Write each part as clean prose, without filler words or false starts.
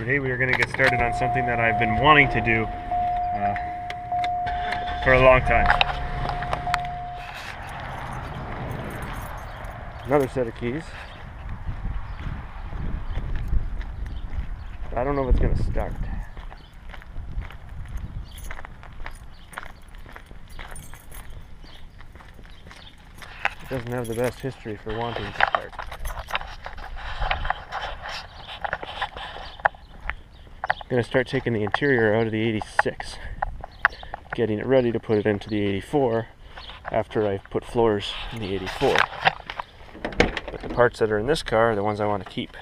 Today we are going to get started on something that I've been wanting to do for a long time. Another set of keys. I don't know if it's going to start. It doesn't have the best history for wanting to start. I'm going to start taking the interior out of the 86, getting it ready to put it into the 84 after I put floors in the 84. But the parts that are in this car are the ones I want to keep.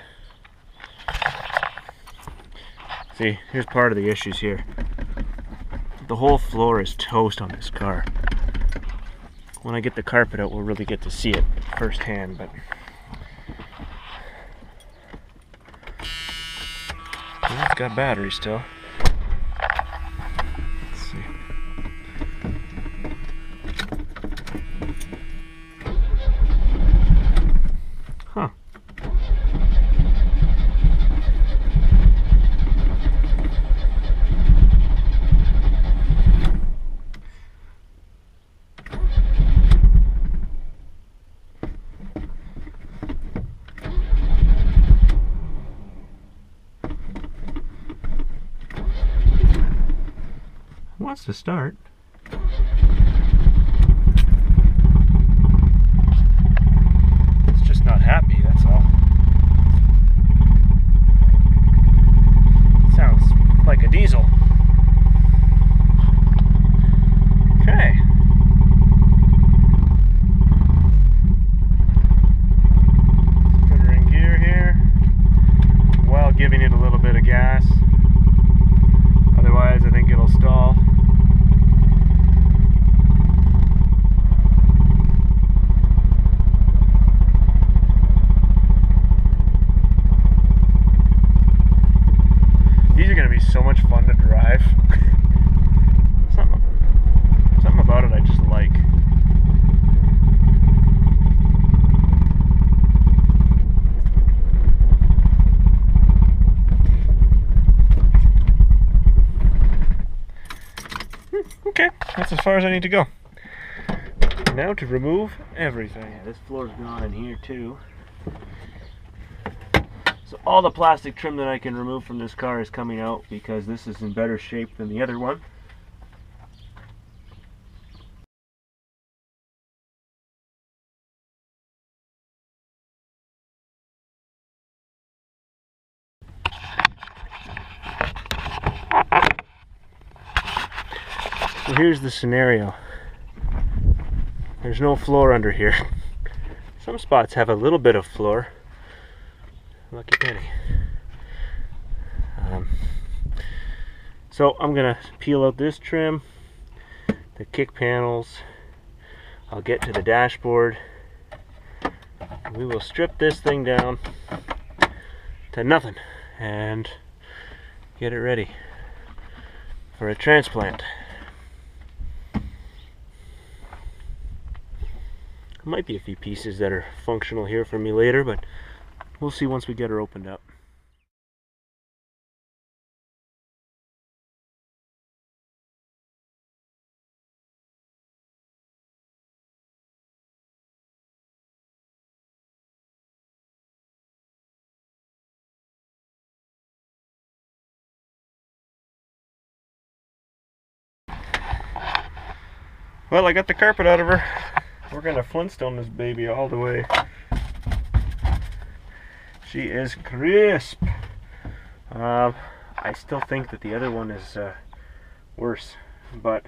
See, here's part of the issues here. The whole floor is toast on this car. When I get the carpet out, we'll really get to see it firsthand, but well, it's got batteries still. Let's see. Huh. Wants to start. It's just not happy, that's all. Sounds like a diesel. Okay. Put her in gear here while giving it a little bit of gas. Otherwise, I think it'll stall. These are going to be so much fun to drive. Something about it I just like. Okay, that's as far as I need to go. Now to remove everything. Yeah, this floor's gone in here too. So all the plastic trim that I can remove from this car is coming out because this is in better shape than the other one. So here's the scenario. There's no floor under here. Some spots have a little bit of floor. Lucky penny. So I'm gonna peel out this trim, the kick panels. I'll get to the dashboard. We will strip this thing down to nothing and get it ready for a transplant. There might be a few pieces that are functional here for me later, but we'll see once we get her opened up. Well, I got the carpet out of her. We're gonna Flintstone this baby all the way. She is crisp. I still think that the other one is worse, but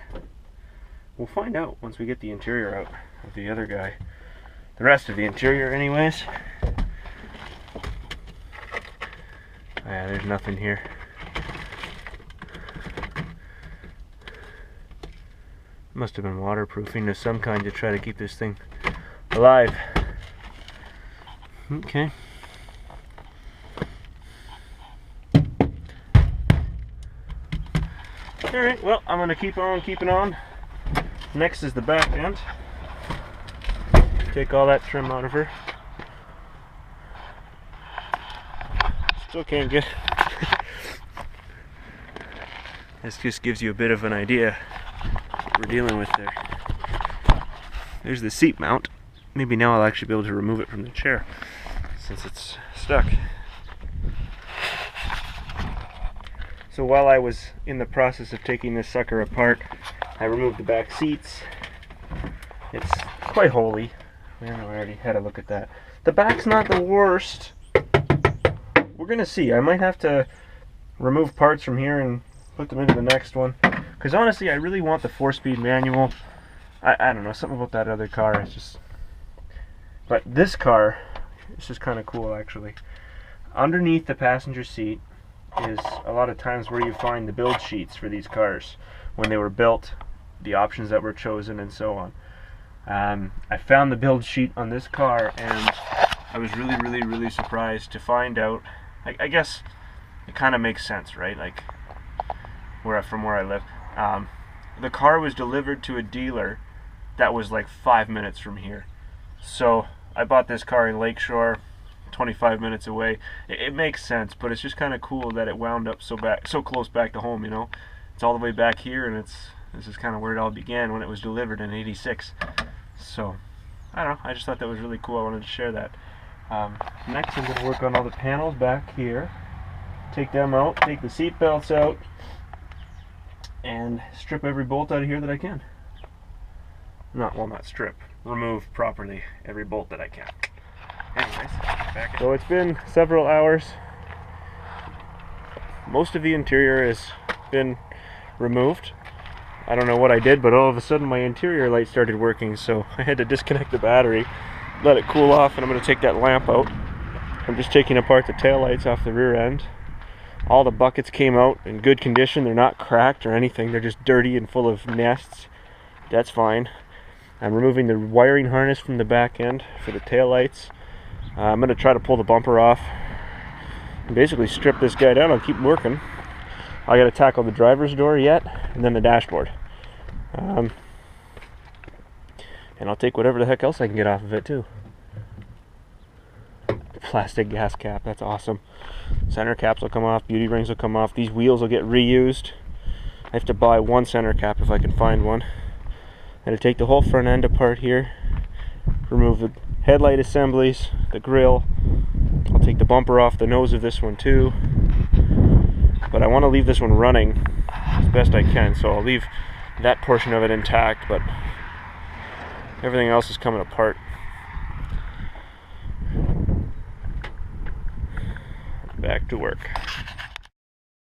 we'll find out once we get the interior out of the other guy. The rest of the interior anyways. Yeah, there's nothing here. Must have been waterproofing of some kind to try to keep this thing alive. Okay. Alright, well, I'm going to keep on keeping on. Next is the back end. Take all that trim out of her. Still can't get This just gives you a bit of an idea what we're dealing with there. There's the seat mount. Maybe now I'll actually be able to remove it from the chair since it's stuck. So while I was in the process of taking this sucker apart, I removed the back seats. It's quite holy. Man, I already had a look at that. The back's not the worst. We're gonna see. I might have to remove parts from here and put them into the next one. Because honestly, I really want the 4-speed manual. I don't know, something about that other car is just... But this car, it's just kind of cool actually. Underneath the passenger seat is a lot of times where you find the build sheets for these cars when they were built, the options that were chosen, and so on. I found the build sheet on this car, and I was really surprised to find out. I guess it kind of makes sense, right? Like from where I live, the car was delivered to a dealer that was like 5 minutes from here. So I bought this car in Lakeshore, 25 minutes away. It makes sense, but it's just kind of cool that it wound up so close back to home, you know. It's all the way back here, and this is kind of where it all began when it was delivered in '86. So I don't know, I just thought that was really cool. I wanted to share that. Next I'm going to work on all the panels back here, take them out, take the seat belts out, and strip every bolt out of here that I can. Not strip, remove properly every bolt that I can. Anyways, so it's been several hours. Most of the interior has been removed. I don't know what I did, but all of a sudden my interior light started working, so I had to disconnect the battery, let it cool off, and I'm going to take that lamp out. I'm just taking apart the taillights off the rear end. All the buckets came out in good condition. They're not cracked or anything. They're just dirty and full of nests. That's fine. I'm removing the wiring harness from the back end for the taillights. I'm going to try to pull the bumper off and basically strip this guy down. I'll keep working. I got to tackle the driver's door yet, and then the dashboard. And I'll take whatever the heck else I can get off of it too. Plastic gas cap, that's awesome. Center caps will come off, beauty rings will come off, these wheels will get reused. I have to buy one center cap if I can find one. I'm going to take the whole front end apart here, remove the headlight assemblies, the grille. I'll take the bumper off the nose of this one too. But I want to leave this one running as best I can, so I'll leave that portion of it intact, but everything else is coming apart. Back to work.